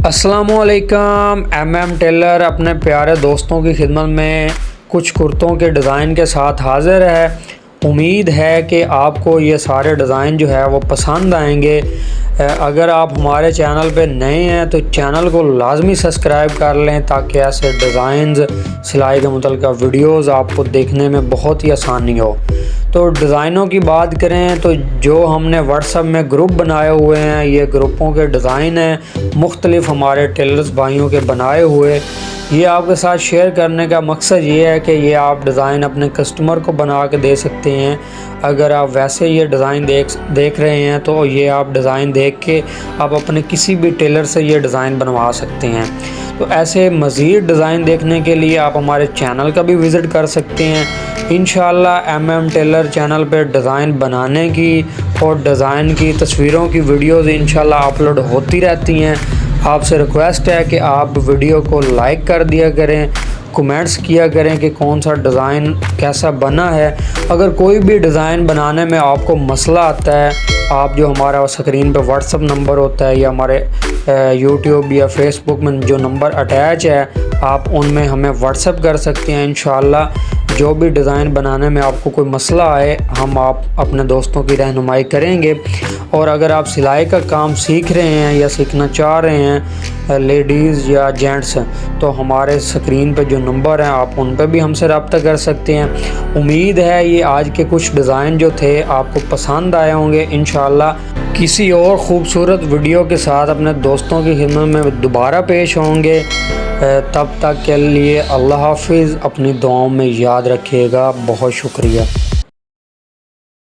السلام علیکم، M tailor اپنے پیارے دوستوں کی خدمت میں کچھ کرتوں کے ڈیزائن کے ساتھ حاضر ہے۔ امید ہے کہ آپ کو یہ سارے ڈیزائن جو ہے وہ پسند آئیں گے۔ اگر آپ ہمارے چینل پہ نئے ہیں تو چینل کو لازمی سبسکرائب کر لیں تاکہ ایسے ڈیزائنز سلائی کے متعلقہ ویڈیوز آپ کو دیکھنے میں بہت ہی آسانی ہو۔ تو ڈیزائنوں کی بات کریں تو جو ہم نے واٹس ایپ میں گروپ بنائے ہوئے ہیں، یہ گروپوں کے ڈیزائن ہیں مختلف ہمارے ٹیلرز بھائیوں کے بنائے ہوئے۔ یہ آپ کے ساتھ شیئر کرنے کا مقصد یہ ہے کہ یہ آپ ڈیزائن اپنے کسٹمر کو بنا کے دے سکتے ہیں۔ اگر آپ ویسے یہ ڈیزائن دیکھ رہے ہیں تو یہ آپ ڈیزائن دیکھ کے آپ اپنے کسی بھی ٹیلر سے یہ ڈیزائن بنوا سکتے ہیں۔ تو ایسے مزید ڈیزائن دیکھنے کے لیے آپ ہمارے چینل کا بھی وزٹ کر سکتے ہیں۔ انشاءاللہ ایم ٹیلر چینل پہ ڈیزائن بنانے کی اور ڈیزائن کی تصویروں کی ویڈیوز انشاءاللہ اپلوڈ ہوتی رہتی ہیں۔ آپ سے ریکویسٹ ہے کہ آپ ویڈیو کو لائک کر دیا کریں، کمنٹس کیا کریں کہ کون سا ڈیزائن کیسا بنا ہے۔ اگر کوئی بھی ڈیزائن بنانے میں آپ کو مسئلہ آتا ہے، آپ جو ہمارا اسکرین پہ واٹس ایپ نمبر ہوتا ہے یا ہمارے یوٹیوب یا فیس بک میں جو نمبر اٹیچ ہے، آپ ان میں ہمیں واٹس ایپ کر سکتے ہیں۔ انشاءاللہ جو بھی ڈیزائن بنانے میں آپ کو کوئی مسئلہ آئے، ہم اپنے دوستوں کی رہنمائی کریں گے۔ اور اگر آپ سلائی کا کام سیکھ رہے ہیں یا سیکھنا چاہ رہے ہیں، لیڈیز یا جینٹس، تو ہمارے اسکرین پہ جو نمبر ہیں آپ ان پہ بھی ہم سے رابطہ کر سکتے ہیں۔ امید ہے یہ آج کے کچھ ڈیزائن جو تھے آپ کو پسند آئے ہوں گے۔ انشاءاللہ کسی اور خوبصورت ویڈیو کے ساتھ اپنے دوستوں کی خدمت میں دوبارہ پیش ہوں گے۔ تب تک کے لیے اللہ حافظ، اپنی دعاؤں میں یاد رکھیے گا۔ بہت شکریہ۔